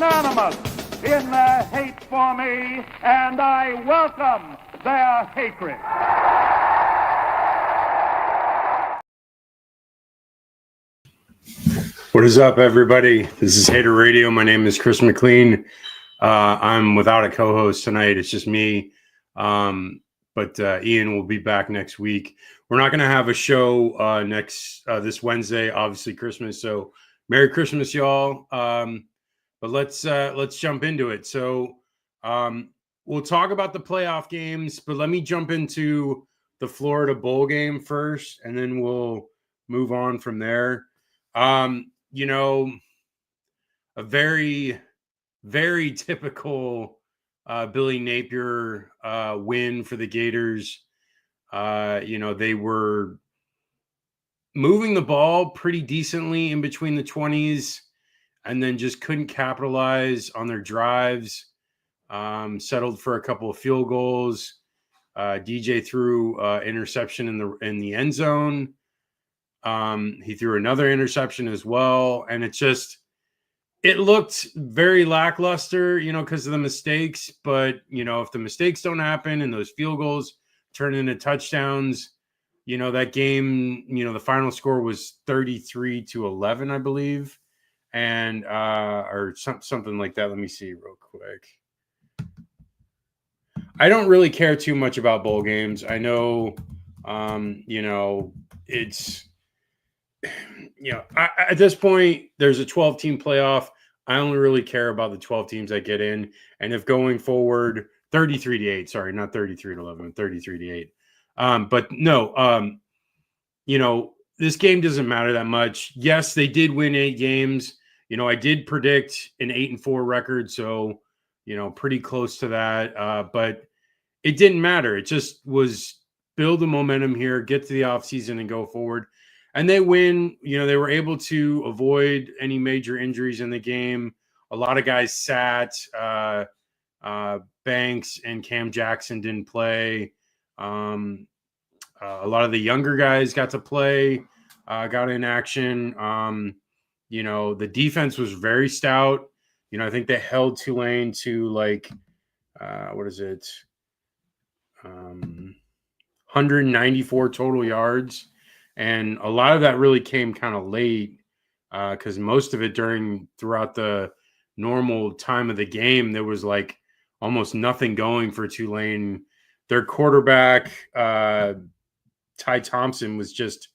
unanimous in their hate for me, and I welcome their hatred. What is up, everybody? This is Hater Radio. My name is Chris McLean. I'm without a co-host tonight. It's just me. But Ian will be back next week. We're not going to have a show this Wednesday, obviously Christmas. So Merry Christmas, y'all. But let's jump into it. So we'll talk about the playoff games, but let me jump into the Florida Bowl game first, and then we'll move on from there. A very, very typical Billy Napier win for the Gators. They were moving the ball pretty decently in between the 20s and then just couldn't capitalize on their drives. Settled for a couple of field goals. DJ threw interception in the end zone. He threw another interception as well. And it looked very lackluster, because of the mistakes. But, if the mistakes don't happen and those field goals turn into touchdowns, that game, the final score was 33-11, I believe. And, or something like that. Let me see real quick. I don't really care too much about bowl games. I know, it's, at this point, there's a 12-team playoff. I only really care about the 12 teams that get in. And if going forward, 33-8, sorry, not 33-11, 33-8. But no, this game doesn't matter that much. Yes, they did win 8 games. I did predict an 8-4 record. So, pretty close to that. But it didn't matter. It just was build the momentum here, get to the offseason and go forward. And they win. They were able to avoid any major injuries in the game. A lot of guys sat. Banks and Cam Jackson didn't play. A lot of the younger guys got to play, got in action. The defense was very stout. I think they held Tulane to 194 total yards. And a lot of that really came kind of late because most of it throughout the normal time of the game, there was almost nothing going for Tulane. Their quarterback, Ty Thompson, was just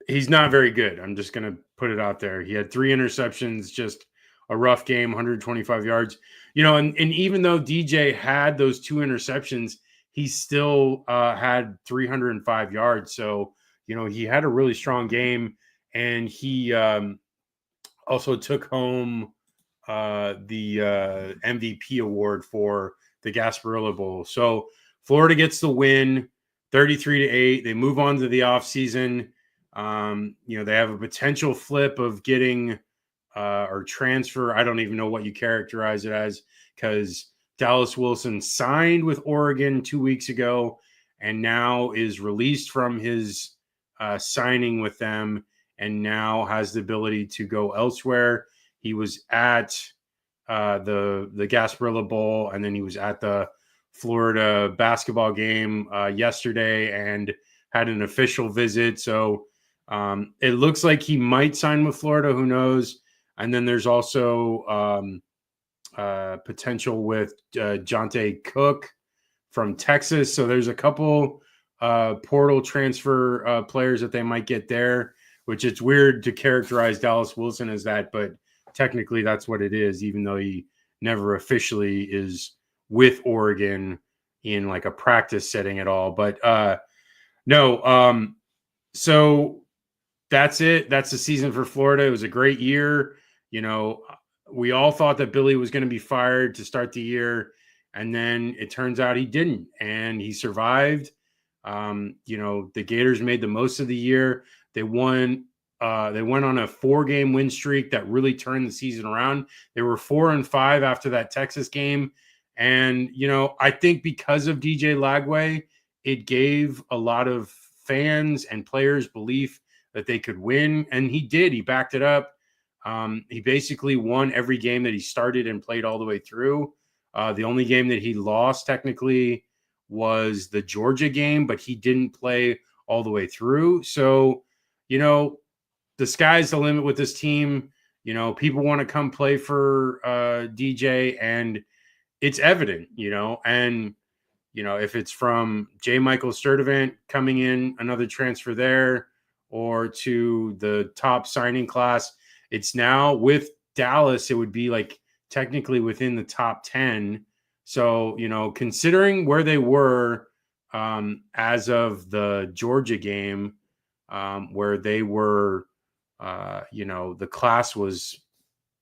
he's not very good. I'm just going to put it out there. He had 3 interceptions, just a rough game, 125 yards. And even though DJ had those 2 interceptions, he still had 305 yards. So, he had a really strong game. And he also took home the MVP award for the Gasparilla Bowl. So Florida gets the win, 33-8. They move on to the offseason. They have a potential flip of getting or transfer. I don't even know what you characterize it as, because Dallas Wilson signed with Oregon 2 weeks ago and now is released from his signing with them and now has the ability to go elsewhere. He was at the Gasparilla Bowl, and then he was at the Florida basketball game yesterday and had an official visit. So it looks like he might sign with Florida. Who knows? And then there's also potential with Jonte Cook from Texas. So there's a couple portal transfer players that they might get there, which it's weird to characterize Dallas Wilson as that, but technically that's what it is, even though he never officially is with Oregon in a practice setting at all. But no, so that's it. That's the season for Florida. It was a great year. We all thought that Billy was going to be fired to start the year, and then it turns out he didn't, and he survived. The Gators made the most of the year. They won. They went on a 4-game win streak that really turned the season around. They were 4-5 after that Texas game. And, I think because of DJ Lagway, it gave a lot of fans and players belief that they could win. And he did. He backed it up. He basically won every game that he started and played all the way through. The only game that he lost technically was the Georgia game, but he didn't play all the way through. So, the sky's the limit with this team. People want to come play for DJ, and it's evident, and if it's from J. Michael Sturdivant coming in, another transfer there, or to the top signing class, it's now with Dallas, it would be like technically within the top 10. So, considering where they were as of the Georgia game, where they were, the class was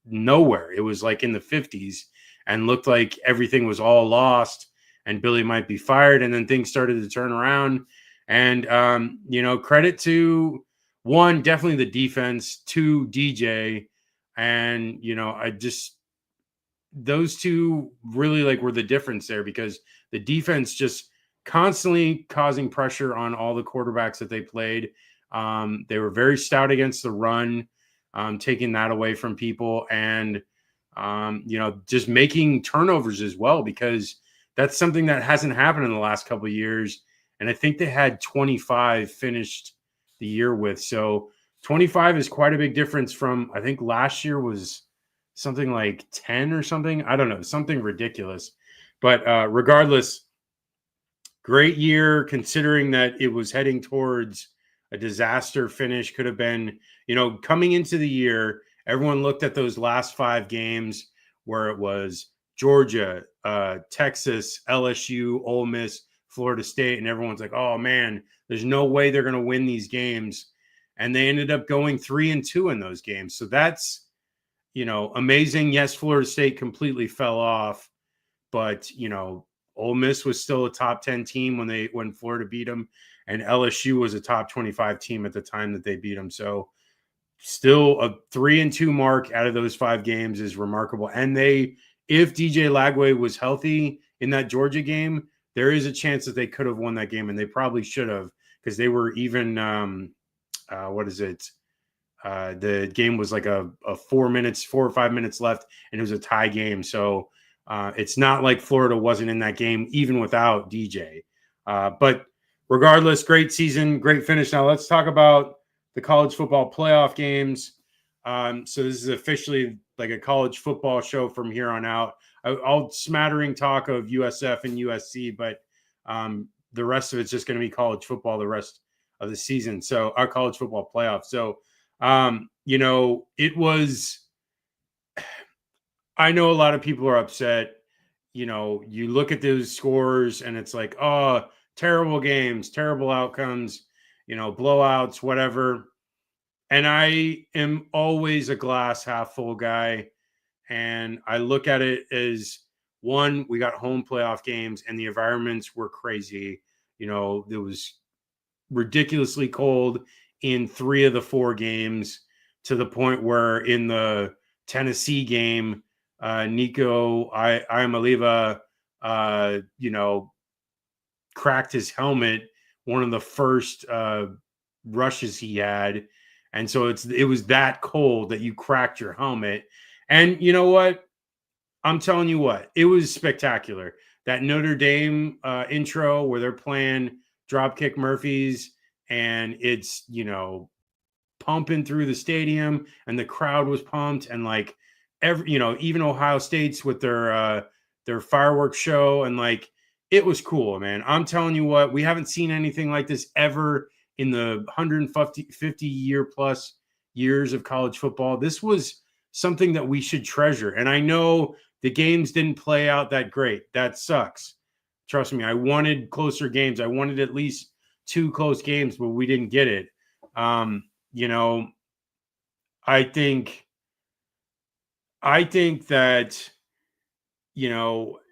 nowhere. It was like in the 50s and looked like everything was all lost and Billy might be fired. And then things started to turn around. And, credit to one, definitely the defense, two, DJ. And, those two really were the difference there, because the defense just constantly causing pressure on all the quarterbacks that they played. They were very stout against the run, taking that away from people, and, just making turnovers as well, because that's something that hasn't happened in the last couple of years. And I think they had 25 finished the year with. So 25 is quite a big difference from, I think last year was something like 10 or something. I don't know, something ridiculous. But regardless, great year considering that it was heading towards a disaster finish. Could have been, coming into the year, everyone looked at those last 5 games where it was Georgia, Texas, LSU, Ole Miss, Florida State, and everyone's like, oh man, there's no way they're going to win these games. And they ended up going 3-2 in those games. So that's, amazing. Yes, Florida State completely fell off, but, Ole Miss was still a top 10 team when Florida beat them, and LSU was a top 25 team at the time that they beat them. So still a 3-2 mark out of those 5 games is remarkable. And if DJ Lagway was healthy in that Georgia game, there is a chance that they could have won that game, and they probably should have, because they were even, the game was like a 4 or 5 minutes left, and it was a tie game. So it's not like Florida wasn't in that game, even without DJ. But regardless, great season, great finish. Now let's talk about the college football playoff games. So this is officially like a college football show from here on out. I'll smattering talk of USF and USC, but the rest of it's just going to be college football the rest of the season. So our college football playoff. So, it was, I know a lot of people are upset. You look at those scores and it's like, oh, terrible games, terrible outcomes, blowouts, whatever. And I am always a glass half full guy. And I look at it as, one, we got home playoff games and the environments were crazy. It was ridiculously cold in 3 of the 4 games, to the point where in the Tennessee game, Nico Iamaleava, cracked his helmet, one of the first rushes he had. And so it was that cold that you cracked your helmet. And you know what? I'm telling you what, it was spectacular. That Notre Dame intro where they're playing Dropkick Murphys, and it's, pumping through the stadium, and the crowd was pumped, and like even Ohio State's with their fireworks show, and like it was cool, man. I'm telling you what, we haven't seen anything like this ever in the 150 year plus years of college football. This was something that we should treasure. And I know the games didn't play out that great. That sucks. Trust me, I wanted closer games. I wanted at least 2 close games, but we didn't get it. I think that,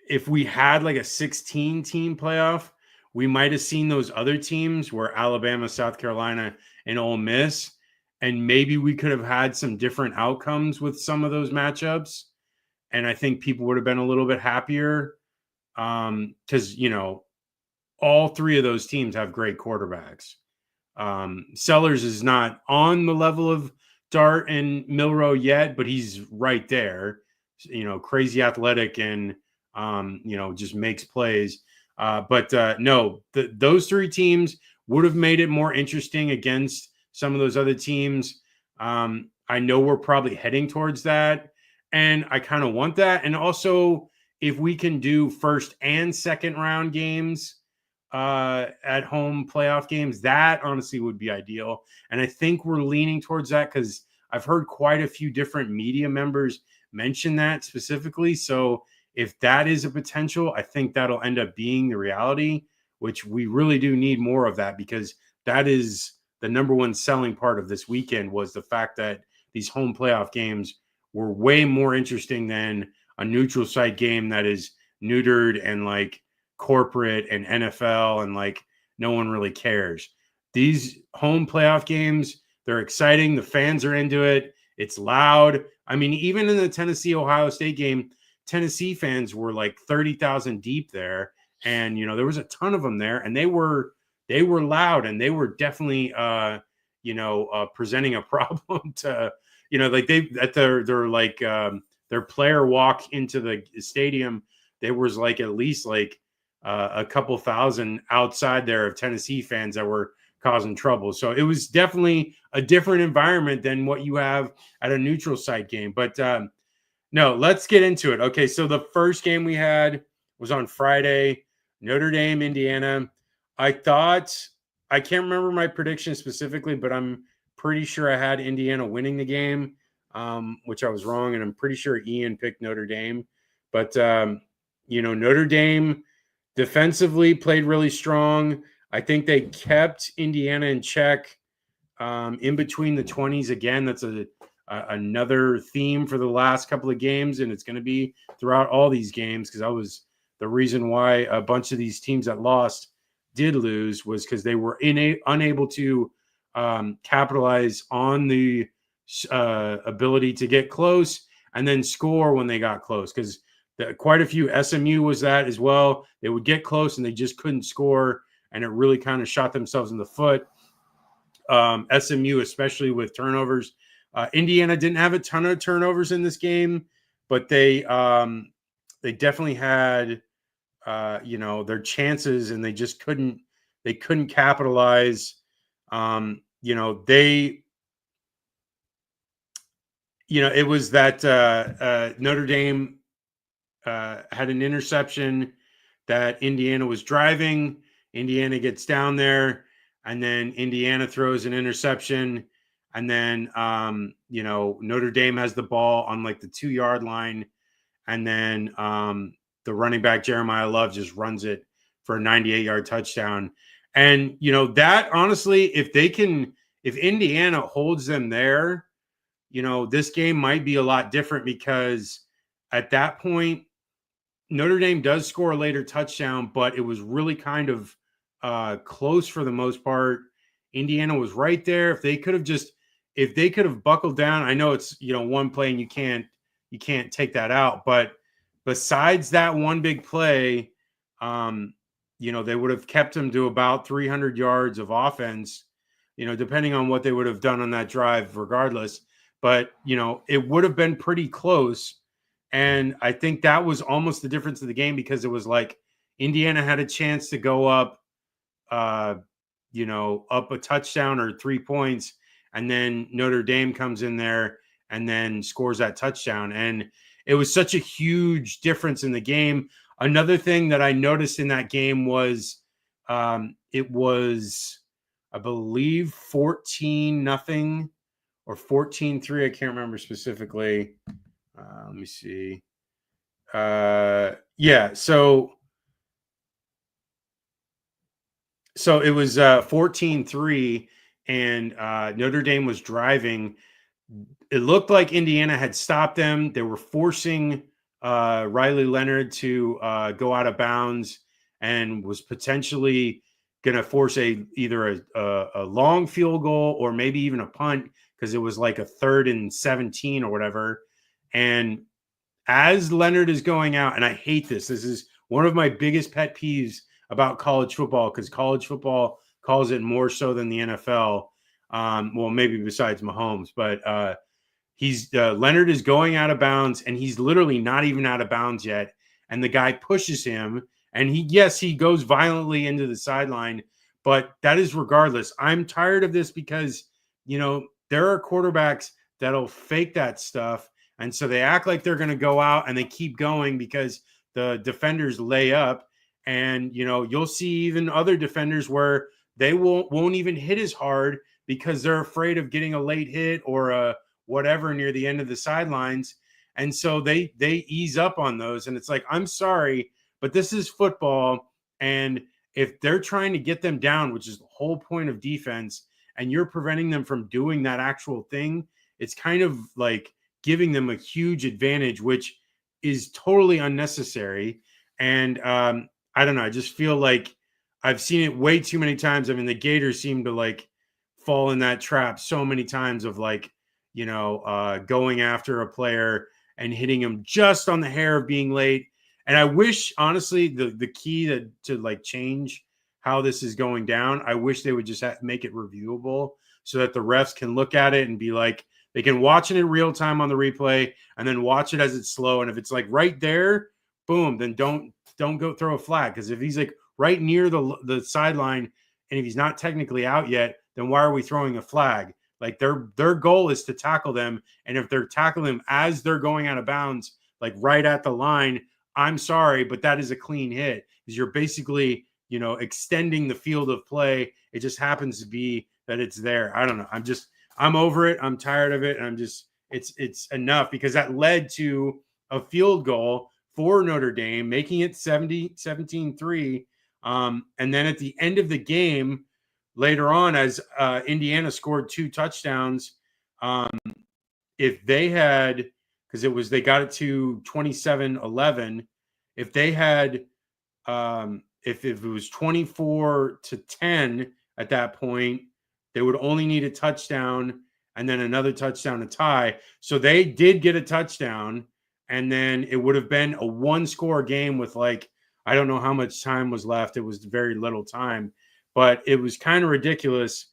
if we had like a 16 team playoff, we might have seen those other teams where Alabama, South Carolina, and Ole Miss, and maybe we could have had some different outcomes with some of those matchups. And I think people would have been a little bit happier, because, all 3 of those teams have great quarterbacks. Sellers is not on the level of Dart and Milroe yet, but he's right there. Crazy athletic and just makes plays. But no, those three teams would have made it more interesting against some of those other teams. I know we're probably heading towards that, and I kind of want that. And also, if we can do first and second round games at home playoff games, that honestly would be ideal. And I think we're leaning towards that because I've heard quite a few different media members mention that specifically. So if that is a potential, I think that'll end up being the reality, which we really do need more of that, because that is the number one selling part of this weekend, was the fact that these home playoff games were way more interesting than a neutral site game that is neutered and like corporate and NFL and like no one really cares. These home playoff games, they're exciting. The fans are into it. It's loud. I mean, even in the Tennessee-Ohio State game, Tennessee fans were like 30,000 deep there. And, there was a ton of them there, and they were loud, and they were definitely, presenting a problem to, like they, at their player walk into the stadium, there was like at least like a couple thousand outside there of Tennessee fans that were causing trouble. So it was definitely a different environment than what you have at a neutral site game. But no, let's get into it. Okay, so the first game we had was on Friday, Notre Dame, Indiana. I can't remember my prediction specifically, but I'm pretty sure I had Indiana winning the game, which I was wrong, and I'm pretty sure Ian picked Notre Dame. But, Notre Dame defensively played really strong. I think they kept Indiana in check in between the 20s. Again, that's another theme for the last couple of games, and it's going to be throughout all these games, because that was the reason why a bunch of these teams that lost did lose, was because they were unable to capitalize on the ability to get close and then score when they got close, because quite a few, SMU was that as well. They would get close and they just couldn't score, and it really kind of shot themselves in the foot. SMU, especially with turnovers. Indiana didn't have a ton of turnovers in this game, but they definitely had their chances, and they just couldn't capitalize. It was that Notre Dame had an interception that Indiana was driving. Indiana gets down there, and then Indiana throws an interception. And then, Notre Dame has the ball on like the 2-yard line. And then the running back, Jeremiah Love, just runs it for a 98-yard touchdown. And, that honestly, if Indiana holds them there, this game might be a lot different, because at that point, Notre Dame does score a later touchdown, but it was really kind of close for the most part. Indiana was right there. If they could have buckled down, I know it's, one play and you can't take that out, but besides that one big play, they would have kept them to about 300 yards of offense, depending on what they would have done on that drive regardless. But, it would have been pretty close. And I think that was almost the difference of the game, because it was like Indiana had a chance to go up, up a touchdown or 3 points. And then Notre Dame comes in there and then scores that touchdown. And it was such a huge difference in the game. Another thing that I noticed in that game was it was, I believe, 14-0 or 14-3. I can't remember specifically. Let me see. Yeah, so it was 14-3, and Notre Dame was driving. It looked like Indiana had stopped them. They were forcing Riley Leonard to go out of bounds, and was potentially going to force either a long field goal or maybe even a punt, because it was like a 3rd and 17 or whatever. And as Leonard is going out, and I hate this is one of my biggest pet peeves about college football, because college football calls it more so than the NFL. Well, maybe besides Mahomes, but Leonard is going out of bounds, and he's literally not even out of bounds yet. And the guy pushes him, and he goes violently into the sideline, but that is regardless. I'm tired of this because, there are quarterbacks that'll fake that stuff. And so they act like they're going to go out and they keep going because the defenders lay up. And, you'll see even other defenders where they won't even hit as hard because they're afraid of getting a late hit or a whatever near the end of the sidelines. And so they ease up on those. And it's like, I'm sorry, but this is football. And if they're trying to get them down, which is the whole point of defense, and you're preventing them from doing that actual thing, it's kind of like giving them a huge advantage, which is totally unnecessary. And I don't know. I just feel like I've seen it way too many times. I mean, the Gators seem to like fall in that trap so many times of like, going after a player and hitting him just on the hair of being late. And I wish, honestly, the key to like change how this is going down, I wish they would just make it reviewable so that the refs can look at it and be like, they can watch it in real time on the replay and then watch it as it's slow. And if it's like right there, boom, then don't go throw a flag. Because if he's like right near the sideline and if he's not technically out yet, then why are we throwing a flag? Like their goal is to tackle them. And if they're tackling them as they're going out of bounds, like right at the line, I'm sorry, but that is a clean hit because you're basically, extending the field of play. It just happens to be that it's there. I don't know. I'm over it. I'm tired of it. And it's enough because that led to a field goal for Notre Dame, making it 17-3. And then at the end of the game, later on, as Indiana scored 2 touchdowns, if they had, because they got it to 27-11, if they had, if it was 24-10 at that point, they would only need a touchdown and then another touchdown to tie. So they did get a touchdown, and then it would have been a 1-score game with like, I don't know how much time was left. It was very little time, but it was kind of ridiculous.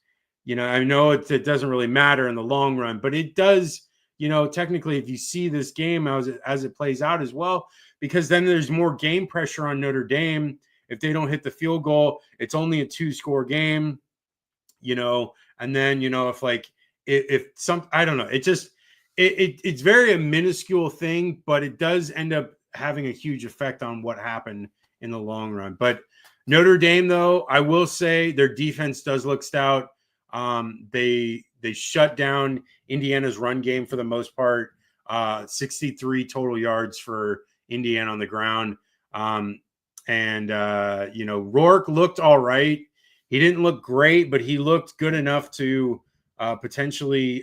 I know it doesn't really matter in the long run, but it does, technically, if you see this game as it plays out as well, because then there's more game pressure on Notre Dame. If they don't hit the field goal, it's only a 2-score game, and then, if like, I don't know, it's very a minuscule thing, but it does end up having a huge effect on what happened in the long run. But Notre Dame, though, I will say their defense does look stout. They shut down Indiana's run game for the most part. 63 total yards for Indiana on the ground. Rourke looked all right. He didn't look great, but he looked good enough to potentially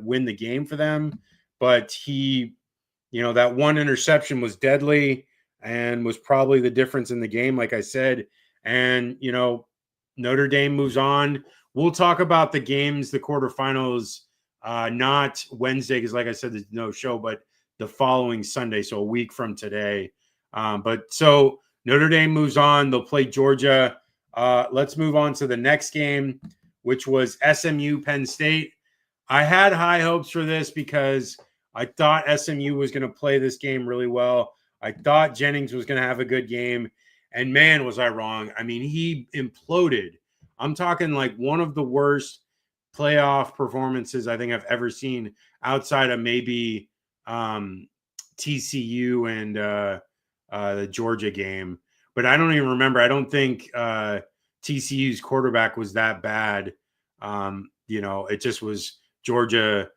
win the game for them. But that one interception was deadly and was probably the difference in the game, like I said. And, Notre Dame moves on. We'll talk about the games, the quarterfinals, not Wednesday, because like I said, there's no show, but the following Sunday, so a week from today. But so Notre Dame moves on. They'll play Georgia. Let's move on to the next game, which was SMU Penn State. I had high hopes for this because I thought SMU was going to play this game really well. I thought Jennings was going to have a good game. And man, was I wrong. I mean, he imploded. I'm talking like one of the worst playoff performances I think I've ever seen outside of maybe TCU and the Georgia game. But I don't even remember. I don't think TCU's quarterback was that bad. It just was Georgia,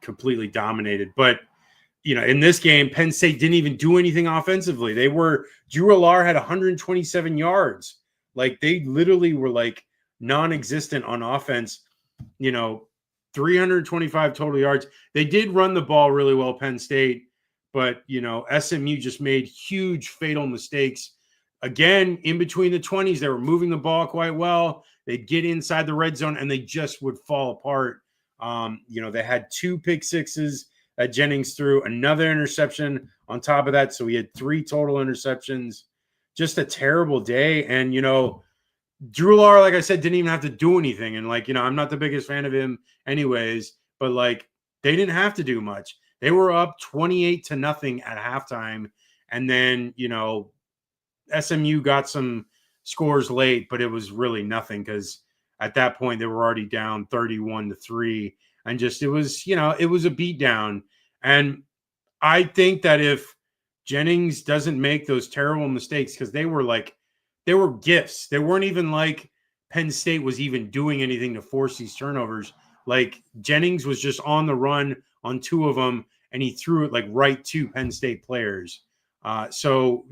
completely dominated. But, in this game, Penn State didn't even do anything offensively. Drew Allar had 127 yards. Like they literally were like non-existent on offense, 325 total yards. They did run the ball really well, Penn State, but, SMU just made huge fatal mistakes. Again, in between the 20s, they were moving the ball quite well. They'd get inside the red zone and they just would fall apart. They had 2 pick sixes that Jennings threw, another interception on top of that. So he had 3 total interceptions. Just a terrible day. And, Drew Lahr, like I said, didn't even have to do anything. And like, I'm not the biggest fan of him anyways, but like they didn't have to do much. They were up 28-0 at halftime. And then, SMU got some scores late, but it was really nothing because at that point they were already down 31-3. And just, it was a beatdown. And I think that if Jennings doesn't make those terrible mistakes, because they were gifts. They weren't even like Penn State was even doing anything to force these turnovers. Like Jennings was just on the run on two of them, and he threw it like right to Penn State players. So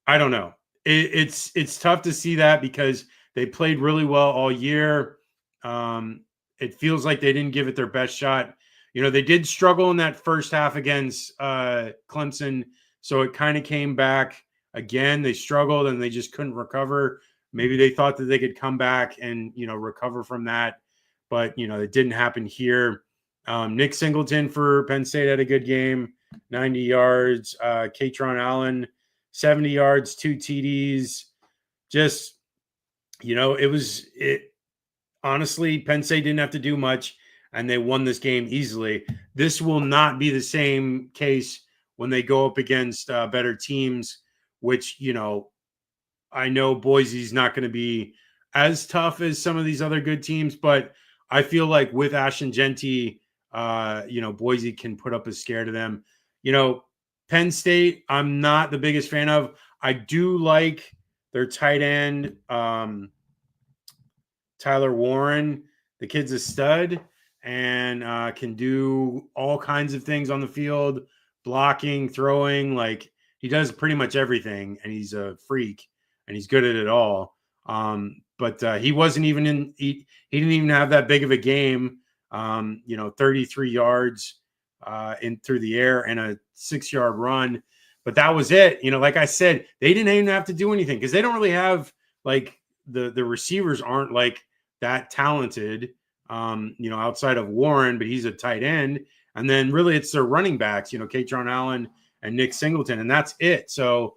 I don't know. It's tough to see that because they played really well all year. It feels like they didn't give it their best shot. They did struggle in that first half against Clemson, so it kind of came back again. They struggled and they just couldn't recover. Maybe they thought that they could come back and recover from that, but it didn't happen here. Nick Singleton for Penn State had a good game, 90 yards. Katron Allen, 70 yards, 2 TDs. Just, honestly, Penn State didn't have to do much, and they won this game easily. This will not be the same case when they go up against better teams, which, I know Boise's not going to be as tough as some of these other good teams, but I feel like with Ashton Jeanty, Boise can put up a scare to them. Penn State, I'm not the biggest fan of. I do like their tight end, Tyler Warren. The kid's a stud and can do all kinds of things on the field, blocking, throwing. Like he does pretty much everything, and he's a freak, and he's good at it all. But he wasn't even in. He didn't even have that big of a game. 33 yards in through the air and a 6-yard run. But that was it. Like I said, they didn't even have to do anything because they don't really have like the receivers aren't like that talented. Outside of Warren, but he's a tight end. And then really it's their running backs, Katron Allen and Nick Singleton, and that's it. So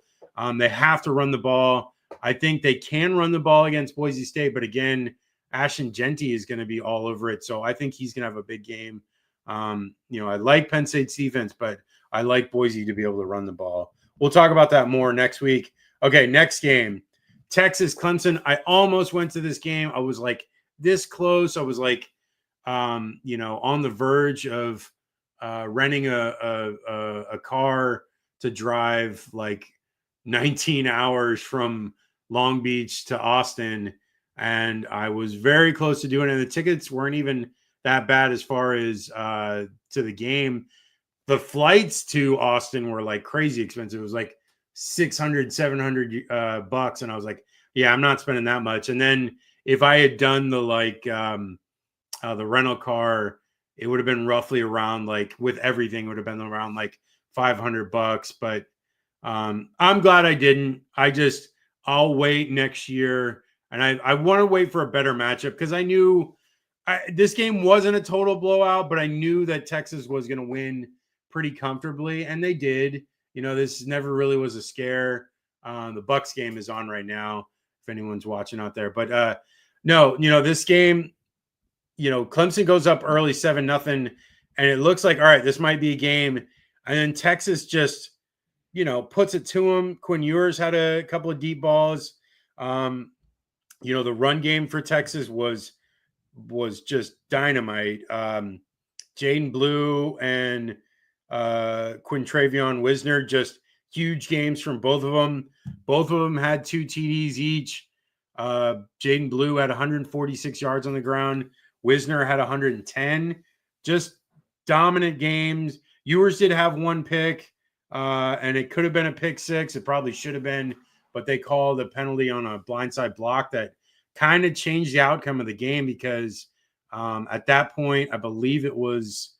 they have to run the ball. I think they can run the ball against Boise State, but again, Ashton Jeanty is going to be all over it. So I think he's going to have a big game. I like Penn State's defense, but I like Boise to be able to run the ball. We'll talk about that more next week. Okay, next game, Texas Clemson. I almost went to this game. I was like this close. I was like, on the verge of renting a car to drive like 19 hours from Long Beach to Austin. And I was very close to doing it. And the tickets weren't even that bad as far as to the game. The flights to Austin were like crazy expensive. It was like $600, $700 bucks. And I was like, yeah, I'm not spending that much. And then if I had done the the rental car, it would have been roughly around like with everything would have been around like $500. But I'm glad I didn't. I'll wait next year. And I want to wait for a better matchup because I knew this game wasn't a total blowout, but I knew that Texas was going to win pretty comfortably, and they did. This never really was a scare. The Bucks game is on right now, if anyone's watching out there. But no, this game, Clemson goes up early 7-0, and it looks like, all right, this might be a game. And then Texas just, puts it to them. Quinn Ewers had a couple of deep balls. The run game for Texas was just dynamite. Jaden Blue and Quintravion Wisner, just huge games from both of them. Both of them had 2 TDs each. Jaden Blue had 146 yards on the ground. Wisner had 110. Just dominant games. Ewers did have 1 pick, and it could have been a pick 6. It probably should have been, but they called a penalty on a blindside block that kind of changed the outcome of the game because at that point, I believe it was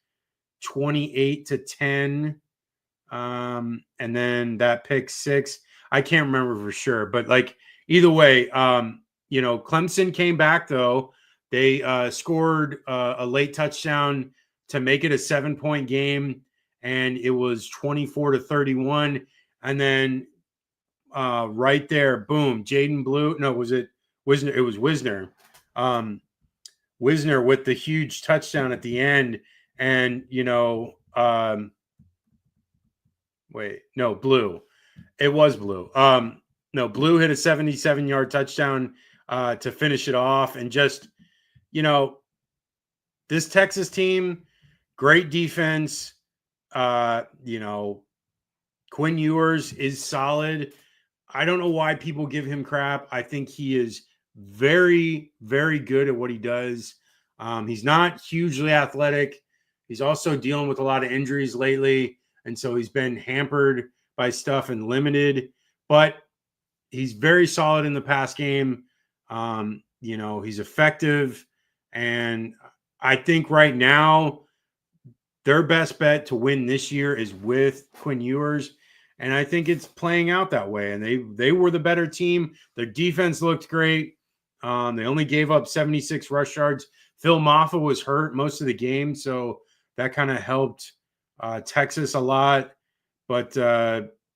28-10. And then that pick 6, I can't remember for sure, but like either way, Clemson came back though. They scored a late touchdown to make it a 7-point game, and it was 24-31. And then right there. Boom. Jaden Blue. No, was it Wisner? It was Wisner. Wisner with the huge touchdown at the end. And, wait, no, Blue. It was Blue. No, Blue hit a 77-yard touchdown to finish it off. And just, this Texas team, great defense. Quinn Ewers is solid. I don't know why people give him crap. I think he is very, very good at what he does. He's not hugely athletic. He's also dealing with a lot of injuries lately. And so he's been hampered by stuff and limited. But he's very solid in the pass game. He's effective. And I think right now, their best bet to win this year is with Quinn Ewers. And I think it's playing out that way. And they were the better team. Their defense looked great. They only gave up 76 rush yards. Phil Maffa was hurt most of the game, so that kind of helped Texas a lot. But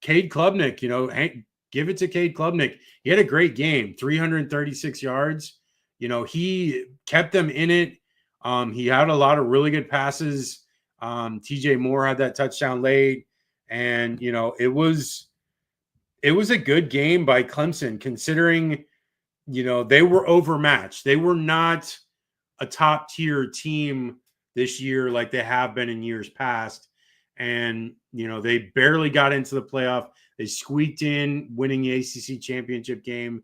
Cade Klubnik, give it to Cade Klubnik. He had a great game, 336 yards. He kept them in it. He had a lot of really good passes. TJ Moore had that touchdown late. And, it was a good game by Clemson, considering, they were overmatched. They were not a top tier team this year like they have been in years past. And, they barely got into the playoff. They squeaked in, winning the ACC championship game.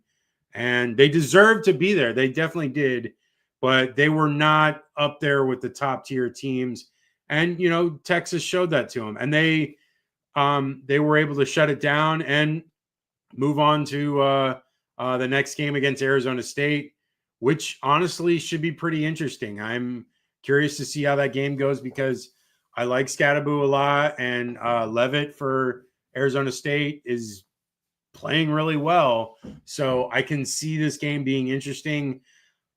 And they deserved to be there. They definitely did. But they were not up there with the top tier teams. And, Texas showed that to them. And they were able to shut it down and move on to the next game against Arizona State, which honestly should be pretty interesting. I'm curious to see how that game goes because I like Scadaboo a lot, and Levitt for Arizona State is playing really well. So I can see this game being interesting.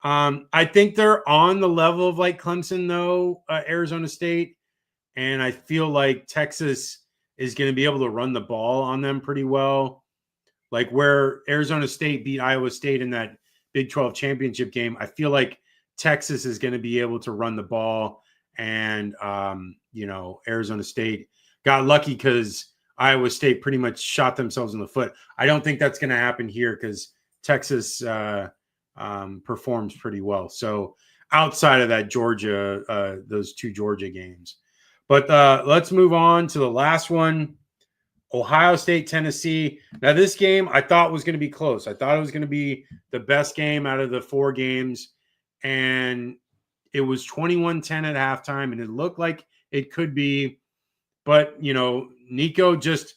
I think they're on the level of like Clemson, though, Arizona State. And I feel like Texas is going to be able to run the ball on them pretty well. Like where Arizona State beat Iowa State in that Big 12 championship game, I feel like Texas is going to be able to run the ball. And, Arizona State got lucky because Iowa State pretty much shot themselves in the foot. I don't think that's going to happen here because Texas performs pretty well. So outside of that Georgia, those two Georgia games. But let's move on to the last one, Ohio State, Tennessee. Now, this game I thought was going to be close. I thought it was going to be the best game out of the four games. And it was 21-10 at halftime, and it looked like it could be. But, Nico just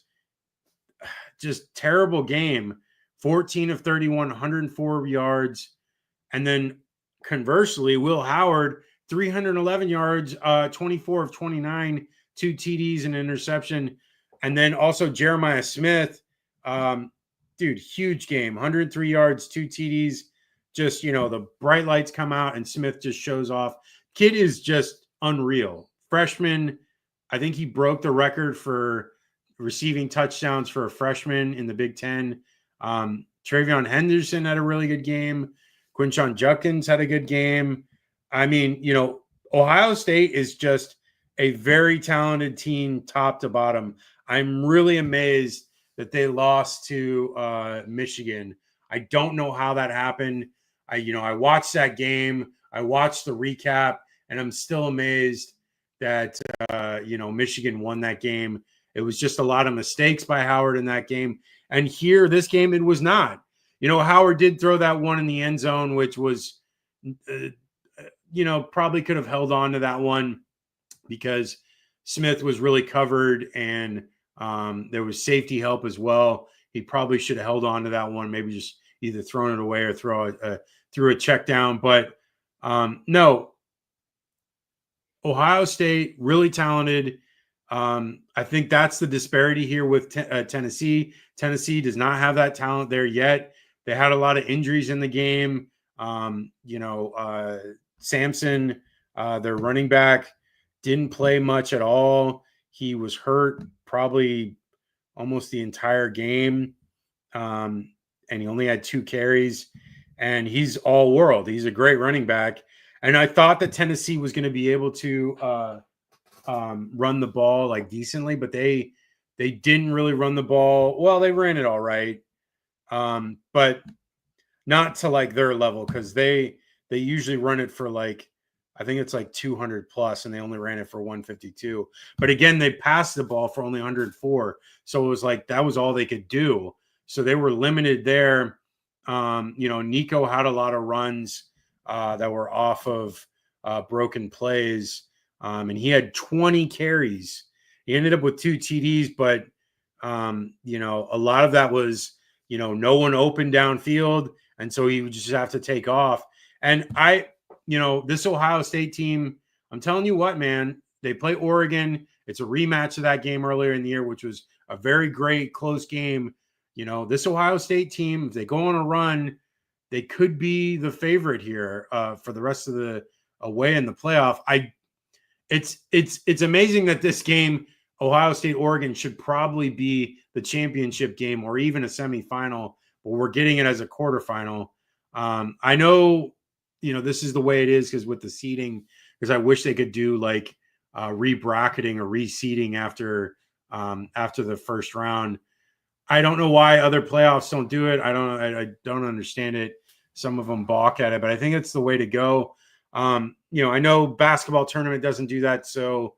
terrible game. 14 of 31, 104 yards. And then conversely, Will Howard, 311 yards, 24 of 29, 2 TDs and interception. And then also Jeremiah Smith, huge game, 103 yards, 2 TDs. Just, the bright lights come out and Smith just shows off. Kid is just unreal. Freshman, I think he broke the record for receiving touchdowns for a freshman in the Big Ten. Travion Henderson had a really good game. Quinshon Judkins had a good game. I mean, Ohio State is just a very talented team top to bottom. I'm really amazed that they lost to Michigan. I don't know how that happened. I watched that game. I watched the recap, and I'm still amazed that, Michigan won that game. It was just a lot of mistakes by Howard in that game. And here, this game, it was not. Howard did throw that one in the end zone, which was, probably could have held on to that one because Smith was really covered and there was safety help as well. He probably should have held on to that one, maybe just either thrown it away or threw a check down. But no, Ohio State, really talented. I think that's the disparity here with Tennessee. Tennessee does not have that talent there yet. They had a lot of injuries in the game. Samson, their running back, didn't play much at all. He was hurt probably almost the entire game. and he only had 2 carries, and he's all world. He's a great running back. And I thought that Tennessee was going to be able to run the ball like decently, but they didn't really run the ball. Well, they ran it all right, but not to like their level, because they usually run it for like, I think it's like 200 plus, and they only ran it for 152. But again, they passed the ball for only 104, so it was like that was all they could do. So they were limited there. Nico had a lot of runs that were off of broken plays, and he had 20 carries. He ended up with 2 TDs, but a lot of that was no one open downfield, and so he would just have to take off. And this Ohio State team, I'm telling you what, man, they play Oregon. It's a rematch of that game earlier in the year, which was a very great close game. This Ohio State team, if they go on a run, they could be the favorite here for the rest of the way in the playoff. It's amazing that this game, Ohio State Oregon, should probably be the championship game or even a semifinal, but we're getting it as a quarterfinal. I know, this is the way it is because with the seeding, because I wish they could do like re-bracketing or reseeding after the first round. I don't know why other playoffs don't do it. I don't understand it. Some of them balk at it, but I think it's the way to go. I know basketball tournament doesn't do that, so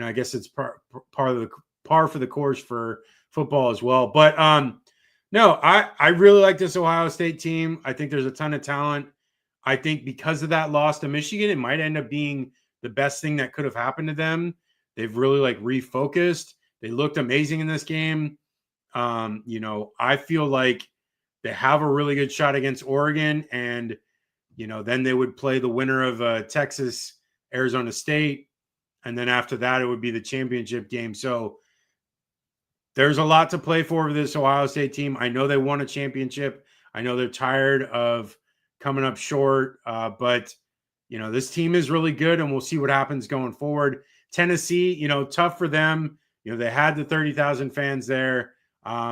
I guess it's par for the course for football as well. But no, I really like this Ohio State team. I think there's a ton of talent. I think because of that loss to Michigan, it might end up being the best thing that could have happened to them. They've really like refocused. They looked amazing in this game. I feel like they have a really good shot against Oregon, and then they would play the winner of Texas, Arizona State, and then after that it would be the championship game. So there's a lot to play for this Ohio State team. I know they won a championship. I know they're tired of coming up short, but this team is really good, and we'll see what happens going forward. Tennessee, tough for them. They had the 30,000 fans there.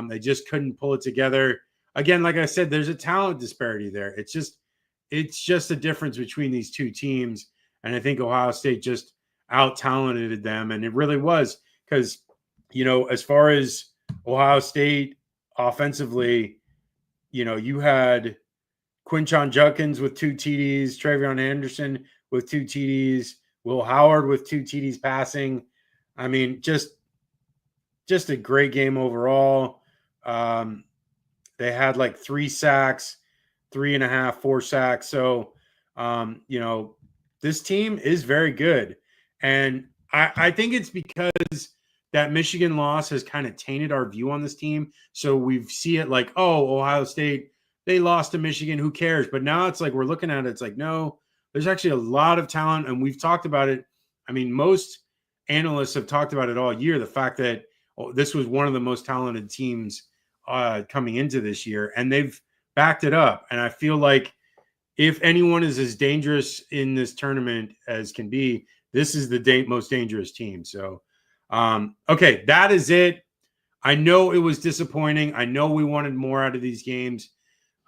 They just couldn't pull it together. Again, like I said, there's a talent disparity there. It's just a difference between these two teams. And I think Ohio State just out-talented them. And it really was because, as far as Ohio State offensively, you had Quinshon Judkins with 2 TDs, TreVeyon Henderson with 2 TDs, Will Howard with 2 TDs passing. I mean, just a great game overall. They had like 3 sacks, 3.5, 4 sacks. So, this team is very good. And I think it's because that Michigan loss has kind of tainted our view on this team. So we see it like, oh, Ohio State, they lost to Michigan. Who cares? But now it's like we're looking at it. It's like, no, there's actually a lot of talent. And we've talked about it. I mean, most analysts have talked about it all year. The fact that this was one of the most talented teams coming into this year, and they've backed it up. And I feel like if anyone is as dangerous in this tournament as can be, this is the most dangerous team. So, okay, that is it. I know it was disappointing. I know we wanted more out of these games.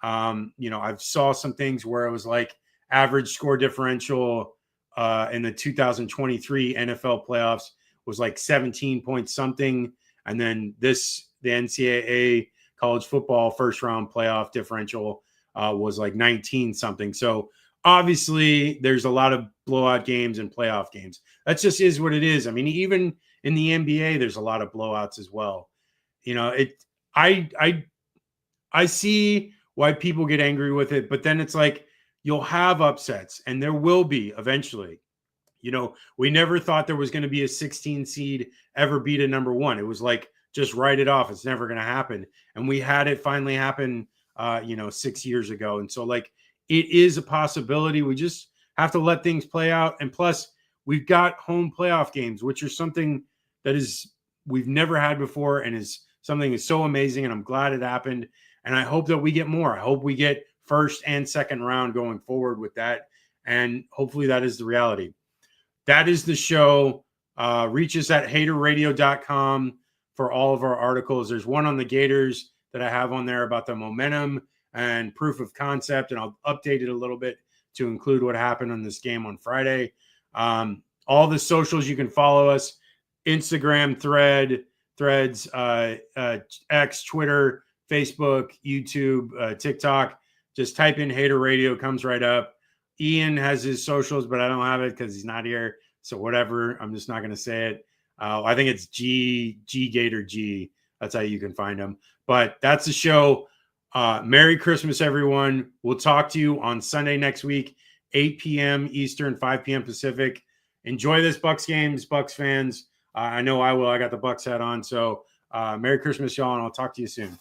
I've saw some things where it was like average score differential in the 2023 NFL playoffs was like 17 point something. And then the NCAA college football first round playoff differential was like 19 something. So obviously there's a lot of blowout games and playoff games. That just is what it is. I mean, even in the NBA, there's a lot of blowouts as well. I see why people get angry with it, but then it's like, you'll have upsets, and there will be eventually. We never thought there was going to be a 16 seed ever beat a number 1. It was like, just write it off. It's never going to happen. And we had it finally happen, 6 years ago. And so like, it is a possibility. We just have to let things play out. And plus we've got home playoff games, which are something that we've never had before. And is something that's so amazing. And I'm glad it happened. And I hope that we get more. I hope we get first and second round going forward with that. And hopefully that is the reality. That is the show. Reach us at haterradio.com for all of our articles. There's one on the Gators that I have on there about the momentum and proof of concept, and I'll update it a little bit to include what happened on this game on Friday. All the socials, you can follow us: Instagram, Threads, X, Twitter, Facebook, YouTube, TikTok. Just type in Hater Radio, comes right up. Ian has his socials, but I don't have it because he's not here. So whatever, I'm just not going to say it. I think it's G Gator G. That's how you can find him. But that's the show. Merry Christmas, everyone. We'll talk to you on Sunday next week, 8 p.m. Eastern, 5 p.m. Pacific. Enjoy this Bucs games, Bucs fans. I know I will. I got the Bucs hat on. So Merry Christmas, y'all, and I'll talk to you soon.